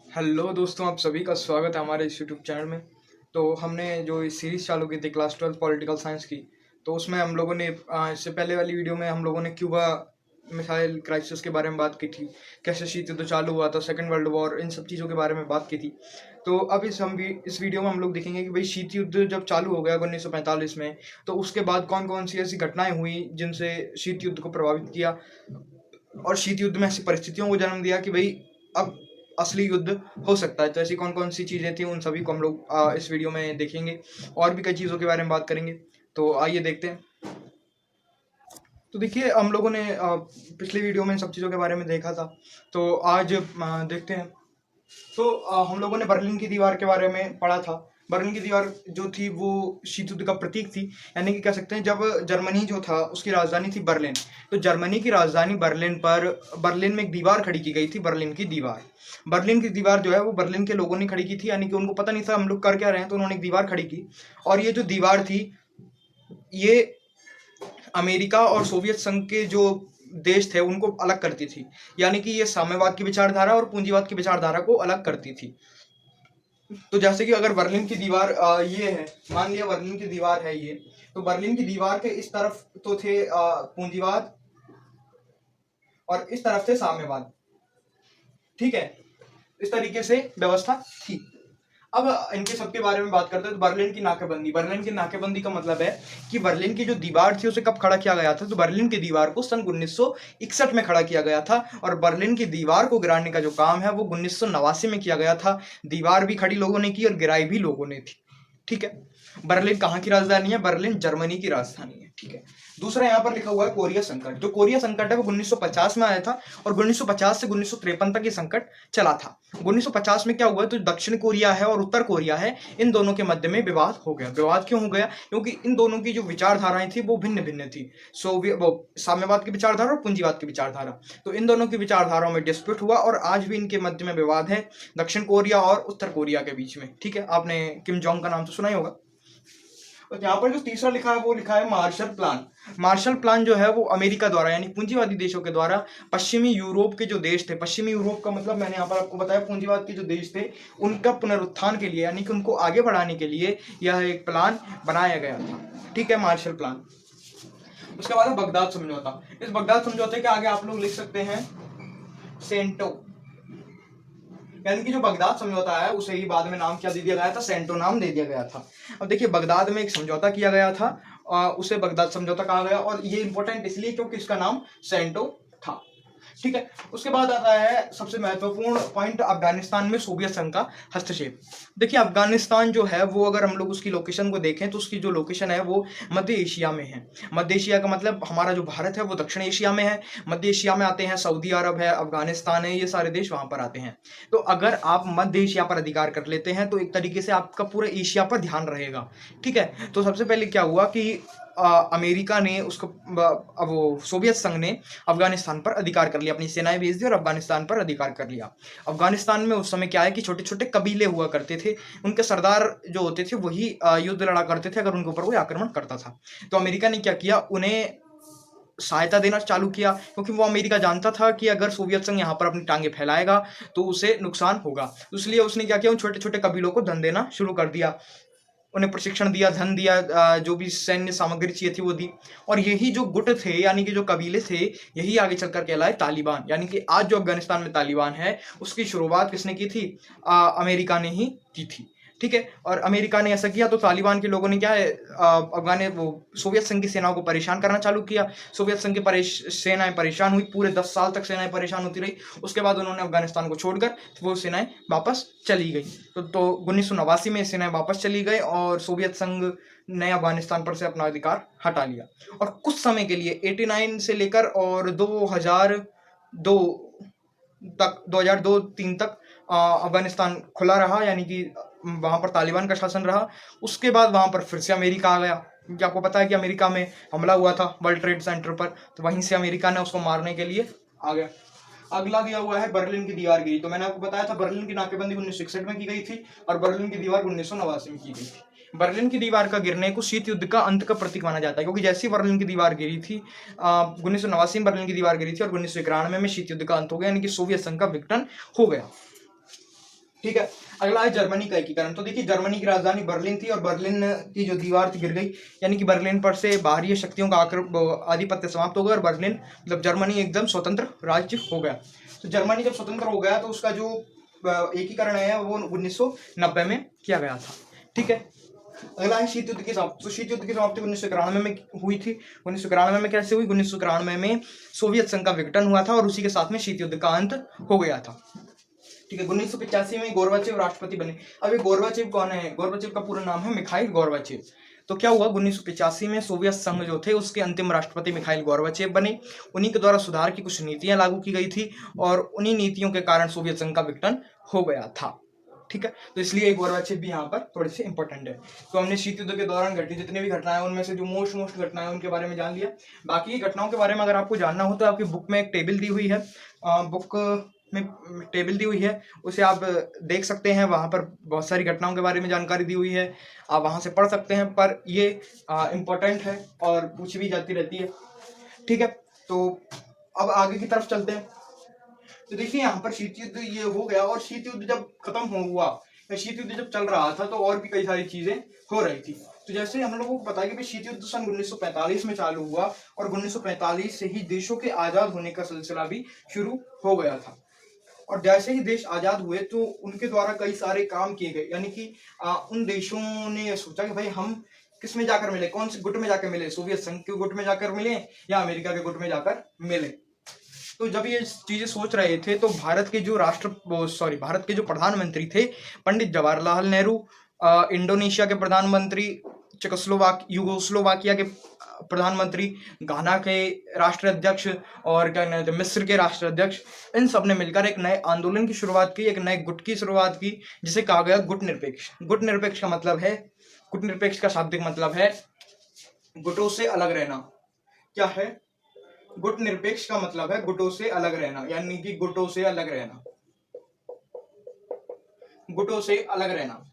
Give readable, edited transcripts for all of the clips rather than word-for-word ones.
Hello दोस्तों, आप सभी का स्वागत है हमारे इस यूट्यूब चैनल में। तो हमने जो इस सीरीज़ चालू की थी क्लास 12 पॉलिटिकल साइंस की, तो उसमें हम लोगों ने इससे पहले वाली वीडियो में हम लोगों ने क्यूबा मिसाइल क्राइसिस के बारे में बात की थी, कैसे शीत युद्ध चालू हुआ था, सेकेंड वर्ल्ड वॉर, इन सब चीज़ों के बारे में बात की थी। तो अब इस वीडियो में हम लोग देखेंगे कि भाई शीत युद्ध जब चालू हो गया 1945 में, तो उसके बाद कौन कौन सी ऐसी घटनाएं हुई जिनसे शीत युद्ध को प्रभावित किया और शीत युद्ध में ऐसी परिस्थितियों को जन्म दिया कि भाई अब असली युद्ध हो सकता है। तो ऐसी कौन कौन सी चीज़ें थी, उन सभी को हम लोग इस वीडियो में देखेंगे और भी कई चीज़ों के बारे में बात करेंगे। तो आइए देखते हैं। तो देखिए, हम लोगों ने पिछली वीडियो में इन सब चीज़ों के बारे में देखा था। तो आज देखते हैं। तो हम लोगों ने बर्लिन की दीवार के बारे में पढ़ा था। बर्लिन की दीवार जो थी वो शीत युद्ध का प्रतीक थी, यानी कि कह सकते हैं जब जर्मनी जो था उसकी राजधानी थी बर्लिन, तो जर्मनी की राजधानी बर्लिन पर बर्लिन में एक दीवार खड़ी की गई थी, बर्लिन की दीवार। बर्लिन की दीवार जो है वो बर्लिन के लोगों ने खड़ी की थी, यानी कि उनको पता नहीं था हम लोग कर क्या रहे हैं, तो उन्होंने एक दीवार खड़ी की। और ये जो दीवार थी, ये अमेरिका और सोवियत संघ के जो देश थे उनको अलग करती थी, यानी कि ये साम्यवाद की विचारधारा और पूंजीवाद की विचारधारा को अलग करती थी। तो जैसे कि अगर बर्लिन की दीवार ये है, मान लिया बर्लिन की दीवार है ये, तो बर्लिन की दीवार के इस तरफ तो थे पूंजीवाद और इस तरफ थे साम्यवाद। ठीक है, इस तरीके से व्यवस्था थी। अब इनके सबके बारे में बात करते हैं। तो बर्लिन की नाकेबंदी, बर्लिन की नाकेबंदी का मतलब है कि बर्लिन की जो दीवार थी उसे कब खड़ा किया गया था। तो बर्लिन की दीवार को सन 1961 में खड़ा किया गया था और बर्लिन की दीवार को गिराने का जो काम है वो 1989 में किया गया था। दीवार भी खड़ी लोगों ने की और गिराई भी लोगों ने थी। ठीक है, बर्लिन कहाँ की राजधानी है? बर्लिन जर्मनी की राजधानी है। ठीक है, दूसरा यहाँ पर लिखा हुआ है कोरिया संकट। जो कोरिया संकट है वो 1950 में आया था और 1950 से 1953 तक ये संकट चला था। 1950 में क्या हुआ, तो दक्षिण कोरिया है और उत्तर कोरिया है, इन दोनों के मध्य में विवाद हो गया। विवाद क्यों हो गया? क्योंकि इन दोनों की जो विचारधाराएं थी वो भिन्न भिन्न थी। वो साम्यवाद की विचारधारा और पूंजीवाद की विचारधारा। तो इन दोनों की विचारधाराओं में डिस्प्यूट हुआ और आज भी इनके मध्य में विवाद है, दक्षिण कोरिया और उत्तर कोरिया के बीच में। ठीक है, आपने किम जोंग का नाम तो सुना ही होगा। और यहाँ पर जो तीसरा लिखा है वो लिखा है मार्शल प्लान। मार्शल प्लान जो है वो अमेरिका द्वारा, यानी पूंजीवादी देशों के द्वारा पश्चिमी यूरोप के जो देश थे, पश्चिमी यूरोप का मतलब मैंने यहाँ पर आपको बताया पूंजीवाद के जो देश थे उनका पुनरुत्थान के लिए, यानी कि उनको आगे बढ़ाने के लिए यह एक प्लान बनाया गया था। ठीक है, मार्शल प्लान। उसके बाद है बगदाद समझौता। इस बगदाद समझौते के आगे आप लोग लिख सकते हैं सेंटो, यानी कि जो बगदाद समझौता है उसे ही बाद में नाम क्या दे दिया गया था? सेंटो नाम दे दिया गया था। अब देखिए, बगदाद में एक समझौता किया गया था, उसे बगदाद समझौता कहा गया और ये इंपॉर्टेंट इसलिए क्योंकि इसका नाम सेंटो था। ठीक है, उसके बाद आता है सबसे महत्वपूर्ण पॉइंट, अफगानिस्तान में सोवियत संघ का हस्तक्षेप। देखिए, अफगानिस्तान जो है वो अगर हम लोग उसकी लोकेशन को देखें तो उसकी जो लोकेशन है वो मध्य एशिया में है। मध्य एशिया का मतलब हमारा जो भारत है वो दक्षिण एशिया में है, मध्य एशिया में आते हैं सऊदी अरब है, अफगानिस्तान है, ये सारे देश वहां पर आते हैं। तो अगर आप मध्य एशिया पर अधिकार कर लेते हैं तो एक तरीके से आपका पूरे एशिया पर ध्यान रहेगा। ठीक है, तो सबसे पहले क्या हुआ कि अमेरिका ने उसको वो सोवियत संघ ने अफगानिस्तान पर अधिकार कर लिया, अपनी सेनाएं भेज दी और अफगानिस्तान पर अधिकार कर लिया। अफगानिस्तान में उस समय क्या है कि छोटे छोटे कबीले हुआ करते थे, उनके सरदार जो होते थे वही युद्ध लड़ा करते थे अगर उनके ऊपर कोई आक्रमण करता था। तो अमेरिका ने क्या किया, उन्हें सहायता देना चालू किया, क्योंकि वो अमेरिका जानता था कि अगर सोवियत संघ यहाँ पर अपनी टांगे फैलाएगा तो उसे नुकसान होगा। इसलिए उसने क्या किया, उन छोटे छोटे कबीलों को धन देना शुरू कर दिया, उन्हें प्रशिक्षण दिया, धन दिया, जो भी सैन्य सामग्री चाहिए थी वो दी। और यही जो गुट थे, यानी कि जो कबीले थे, यही आगे चलकर कहलाए तालिबान। यानी कि आज जो अफगानिस्तान में तालिबान है उसकी शुरुआत किसने की थी? अमेरिका ने ही की थी। ठीक है, और अमेरिका ने ऐसा किया तो तालिबान के लोगों ने क्या है, वो सोवियत संघ की सेनाओं को परेशान करना चालू किया। सोवियत संघ की सेनाएं परेशान हुई, पूरे 10 साल तक सेनाएं परेशान होती रही। उसके बाद उन्होंने अफगानिस्तान को छोड़कर वो सेनाएं वापस चली गई। तो 1989 में सेनाएं वापस चली गई और सोवियत संघ ने अफगानिस्तान पर से अपना अधिकार हटा लिया। और कुछ समय के लिए 89 से लेकर और 2002 तक, 2002-3 तक अफगानिस्तान खुला रहा, यानी कि वहां पर तालिबान का शासन रहा। उसके बाद वहां पर फिर से अमेरिका आ गया, क्योंकि आपको पता है कि अमेरिका में हमला हुआ था वर्ल्ड ट्रेड सेंटर पर, तो वहीं से अमेरिका ने उसको मारने के लिए आ गया। अगला दिया हुआ है बर्लिन की दीवार गिरी। तो मैंने आपको बताया था बर्लिन की नाकेबंदी 1961 में की गई थी और बर्लिन की दीवार 1989 में की गई थी। बर्लिन की दीवार का गिरने को शीत युद्ध का अंत का प्रतीक माना जाता है, क्योंकि जैसी बर्लिन की दीवार गिरी थी, 1989 में बर्लिन की दीवार गिरी थी और 1991 में शीत युद्ध का अंत हो गया, यानी कि सोवियत संघ का विघटन हो गया। ठीक है। अगला है जर्मनी का एकीकरण। तो देखिए जर्मनी की राजधानी बर्लिन थी और बर्लिन की जो दीवार थी गिर गई, यानी कि बर्लिन पर से बाहरी शक्तियों का आधिपत्य समाप्त हो गया और बर्लिन मतलब जर्मनी एकदम स्वतंत्र राज्य हो गया। तो जर्मनी जब स्वतंत्र हो गया तो उसका जो एकीकरण है वो 1990 में किया गया था। ठीक है। अगला है शीत युद्ध की समाप्ति। तो शीत युद्ध की समाप्ति 1991 में हुई थी। 1991 में कैसे हुई? 1991 में सोवियत संघ का विघटन हुआ था और उसी के साथ में शीत युद्ध का अंत हो गया था। ठीक है। 1985 में गोर्बाचेव राष्ट्रपति बने। अब ये गोर्बाचेव कौन है? गोर्बाचेव का पूरा नाम है मिखाइल गोर्बाचेव। तो क्या हुआ? 1985 में सोवियत संघ जो थे उसके अंतिम राष्ट्रपति मिखाइल गोर्बाचेव बने। उन्हीं के द्वारा सुधार की कुछ नीतियां लागू की गई थी और उन्हीं नीतियों के कारण सोवियत संघ का विघटन हो गया था। ठीक है। तो इसलिए गोर्बाचेव भी यहाँ पर थोड़े से इंपॉर्टेंट है। तो हमने शीत युद्ध के दौरान घटी जितनी भी घटनाएं उनमें से जो मोस्ट घटनाएं उनके बारे में जान लिया। बाकी घटनाओं के बारे में अगर आपको जानना हो तो आपकी बुक में एक टेबल दी हुई है, बुक में टेबल दी हुई है, उसे आप देख सकते हैं। वहां पर बहुत सारी घटनाओं के बारे में जानकारी दी हुई है, आप वहां से पढ़ सकते हैं। पर ये इम्पोर्टेंट है और पूछ भी जाती रहती है। ठीक है। तो अब आगे की तरफ चलते हैं। तो देखिए यहाँ पर शीत युद्ध ये हो गया और शीत युद्ध जब खत्म हुआ या शीत युद्ध जब चल रहा था तो और भी कई सारी चीजें हो रही थी। तो जैसे हम लोगों को पता है कि शीत युद्ध सन 1945 में चालू हुआ और 1945 से ही देशों के आजाद होने का सिलसिला भी शुरू हो गया था। और जैसे ही देश आजाद हुए तो उनके द्वारा कई सारे काम किए गए, यानी कि उन देशों ने सोचा कि भाई हम किस में जाकर मिले, कौन से गुट में जाकर मिले, सोवियत संघ के गुट में जाकर मिले या अमेरिका के गुट में जाकर मिले। तो जब ये चीजें सोच रहे थे तो भारत के जो प्रधानमंत्री थे पंडित जवाहरलाल नेहरू, इंडोनेशिया के प्रधानमंत्री, यूगोस्लोवाकिया के प्रधानमंत्री, घाना के राष्ट्राध्यक्ष और क्या कहते हैं मिस्र के राष्ट्राध्यक्ष, इन सब ने मिलकर एक नए आंदोलन की शुरुआत की, एक नए गुट की शुरुआत की जिसे कहा गया गुट निरपेक्ष। गुट निरपेक्ष का मतलब है, गुट निरपेक्ष का शाब्दिक मतलब है गुटों से अलग रहना। क्या है? गुट निरपेक्ष का मतलब है गुटों से अलग रहना, यानी कि गुटों से अलग रहना, गुटों से अलग रहना,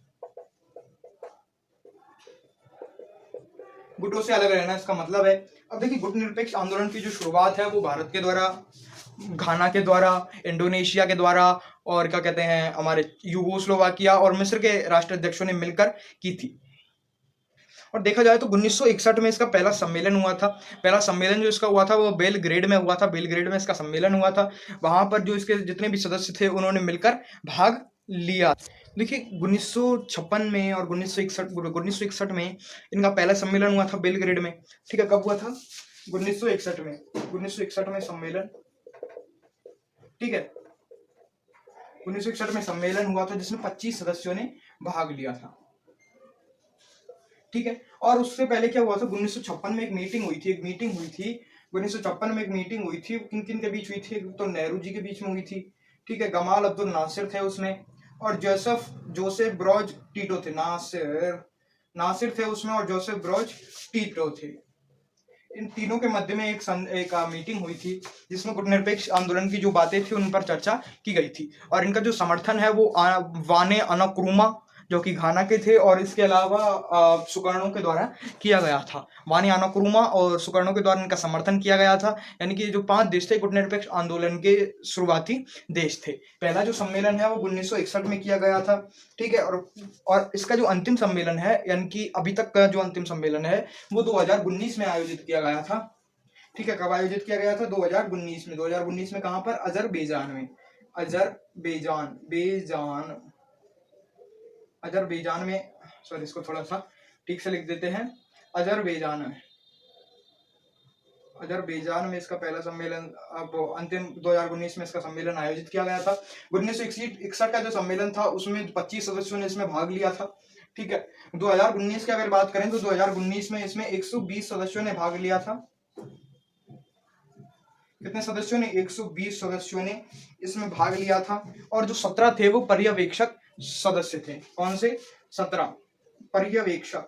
गुटों से अलग रहना इसका मतलब है। अब देखिए गुट निरपेक्ष आंदोलन की जो शुरुआत है वो भारत के द्वारा, घाना के द्वारा, इंडोनेशिया के द्वारा और क्या कहते हैं हमारे यूगोस्लोवाकिया और मिस्र के राष्ट्राध्यक्षों ने मिलकर की थी। और देखा जाए तो 1961 में इसका पहला सम्मेलन हुआ था। पहला सम्मेलन जो इसका हुआ था वो बेलग्रेड में हुआ था। बेलग्रेड में इसका सम्मेलन हुआ था। वहां पर जो इसके जितने भी सदस्य थे उन्होंने मिलकर भाग लिया। देखिए 1956 में और 1961 में इनका पहला सम्मेलन हुआ था बेलग्रेड में। ठीक है। कब हुआ था? 1961 में। 1961 में सम्मेलन, ठीक है, 1961 में सम्मेलन हुआ था जिसमें 25 सदस्यों ने भाग लिया था। ठीक है। और उससे पहले क्या हुआ था? 1956 में एक मीटिंग हुई थी, 1956 में एक मीटिंग हुई थी। किन किन के बीच हुई थी? तो नेहरू जी के बीच में हुई थी। ठीक है। गमाल अब्दुल नासिर थे उसमें और जोसेफ ब्रॉज टीटो थे। नासिर थे उसमें और जोसेफ ब्रॉज टीटो थे। इन तीनों के मध्य में एक मीटिंग हुई थी जिसमें गुटनिरपेक्ष आंदोलन की जो बातें थी उन पर चर्चा की गई थी। और इनका जो समर्थन है वो वाने अनाक्रुमा जो कि घाना के थे और इसके अलावा सुकर्णों के द्वारा किया गया था। वाने अनाक्रुमा और सुकर्णों के द्वारा इनका समर्थन किया गया था। यानी कि जो 5 देश थे गुटनिरपेक्ष आंदोलन के शुरुआती देश थे। पहला जो सम्मेलन है वो 1961 में किया गया था। ठीक है। और इसका जो अंतिम सम्मेलन है, यानी कि अभी तक का जो अंतिम सम्मेलन है वो 2019 में आयोजित किया गया था। ठीक है। कब आयोजित किया गया था? 2019 में। 2019 में कहां पर? अजरबैजान में। अजरबैजान में, सॉरी इसको थोड़ा सा ठीक से लिख देते हैं। अजरबैजान में इसका पहला सम्मेलन, अब अंतिम 2019 में इसका सम्मेलन आयोजित किया गया था। 1961 का जो सम्मेलन था उसमें 25 सदस्यों ने इसमें भाग लिया था। ठीक है। 2019 की अगर बात करें तो 2019 में इसमें 120 सदस्यों ने भाग लिया था। कितने सदस्यों ने? 120 सदस्यों ने इसमें भाग लिया था। और जो 17 थे वो पर्यवेक्षक सदस्य थे। कौन से? 17 पर्यवेक्षक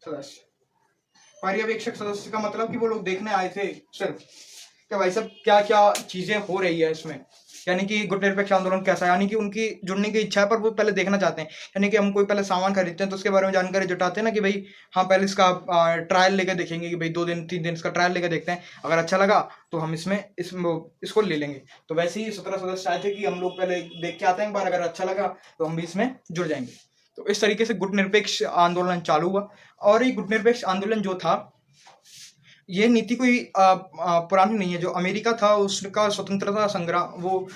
सदस्य। पर्यवेक्षक सदस्य का मतलब कि वो लोग देखने आए थे सिर्फ, कि भाई साहब क्या क्या चीजें हो रही है इसमें, यानी कि गुटनिरपेक्ष आंदोलन कैसा है, यानी कि उनकी जुड़ने की इच्छा है पर वो पहले देखना चाहते हैं। यानी कि हम कोई पहले सामान खरीदते हैं तो उसके बारे में जानकारी जुटाते हैं ना कि भाई हाँ पहले इसका ट्रायल लेके देखेंगे कि भाई 2 दिन 3 दिन इसका ट्रायल लेके देखते हैं, अगर अच्छा लगा तो हम इसको ले लेंगे। तो वैसे ही 17 सदस्य आए थे कि हम लोग पहले देख के आते हैं एक बार, अगर अच्छा लगा तो हम भी इसमें जुड़ जाएंगे। तो इस तरीके से गुटनिरपेक्ष आंदोलन चालू हुआ। और ये गुटनिरपेक्ष आंदोलन जो था, ये नीति कोई पुरानी नहीं है। जो अमेरिका था उसका स्वतंत्रता संग्राम, वो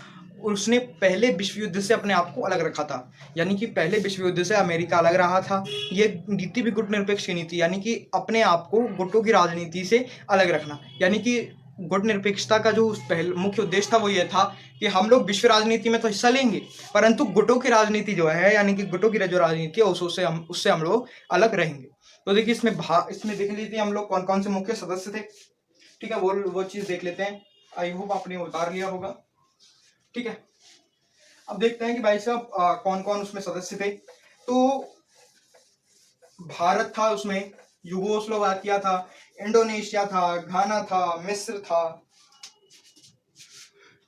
उसने पहले विश्व युद्ध से अपने आप को अलग रखा था, यानी कि पहले विश्व युद्ध से अमेरिका अलग रहा था। ये नीति भी गुटनिरपेक्ष की नीति, यानी कि अपने आप को गुटों की राजनीति से अलग रखना। यानी कि गुटनिरपेक्षता का जो पहले मुख्य उद्देश्य था वो ये था कि हम लोग विश्व राजनीति में तो हिस्सा लेंगे, परंतु गुटों की राजनीति जो है, यानी कि गुटों की जो राजनीति है उससे हम लोग अलग रहेंगे। तो देखिए इसमें देख लीजिए हम लोग कौन कौन से मुख्य सदस्य थे। ठीक है, वो चीज देख लेते हैं। आई होप आपने उतार लिया होगा। ठीक है, अब देखते हैं कि भाई साहब कौन कौन उसमें सदस्य थे। तो भारत था उसमें, यूगोस्लोवाकिया था, इंडोनेशिया था, घाना था, मिस्र था।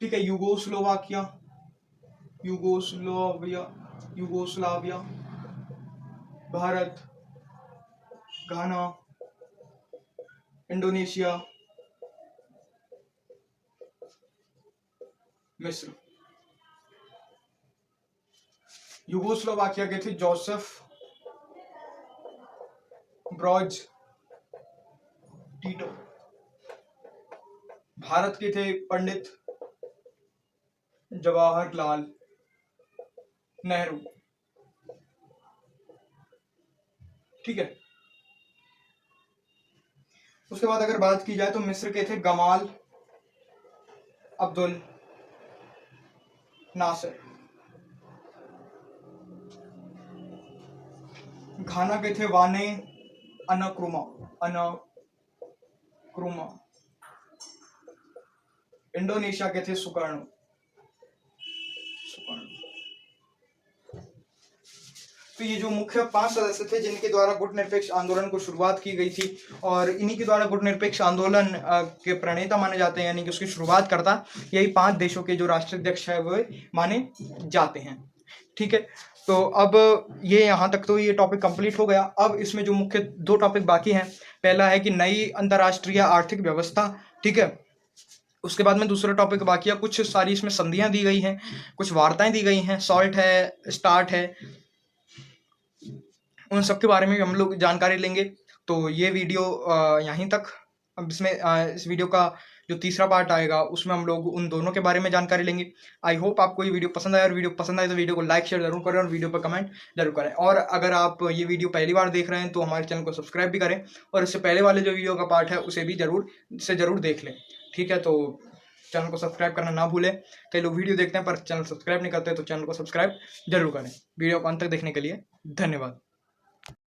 ठीक है, यूगोस्लाविया, भारत, घाना, इंडोनेशिया, मिस्र। यूगोस्लोवाकिया के थे जोसेफ ब्रॉज टीटो। भारत के थे पंडित जवाहरलाल नेहरू। ठीक है, उसके बाद अगर बात की जाए तो मिस्र के थे गमाल अब्दुल नासिर। घाना के थे वाने अनक्रुमा। इंडोनेशिया के थे सुकर्णो। तो ये जो मुख्य 5 सदस्य थे जिनके द्वारा गुटनिरपेक्ष आंदोलन को शुरुआत की गई थी, और इन्हीं के द्वारा गुटनिरपेक्ष आंदोलन के प्रणेता माने जाते हैं, यानी कि उसकी शुरुआत करता यही 5 देशों के जो राष्ट्राध्यक्ष है वो माने जाते हैं। ठीक है, तो अब ये यहाँ तक तो ये टॉपिक कंप्लीट हो गया। अब इसमें जो मुख्य 2 टॉपिक बाकी हैं, पहला है कि नई अंतर्राष्ट्रीय आर्थिक व्यवस्था। ठीक है, उसके बाद में दूसरा टॉपिक बाकी है, कुछ सारी इसमें संधियां दी गई हैं, कुछ वार्ताएं दी गई हैं, सॉल्ट है, स्टार्ट है, उन सब के बारे में भी हम लोग जानकारी लेंगे। तो ये वीडियो यहीं तक। अब इसमें इस वीडियो का जो तीसरा पार्ट आएगा उसमें हम लोग उन दोनों के बारे में जानकारी लेंगे। आई होप आपको ये वीडियो पसंद आया, और वीडियो पसंद आए तो वीडियो को लाइक शेयर जरूर करें और वीडियो पर कमेंट जरूर करें। और अगर आप ये वीडियो पहली बार देख रहे हैं तो हमारे चैनल को सब्सक्राइब भी करें, और इससे पहले वाले जो वीडियो का पार्ट है उसे भी जरूर देख लें। ठीक है, तो चैनल को सब्सक्राइब करना ना भूलें। कई लोग वीडियो देखते हैं पर चैनल सब्सक्राइब नहीं करते, तो चैनल को सब्सक्राइब जरूर करें। वीडियो को अंत तक देखने के लिए धन्यवाद।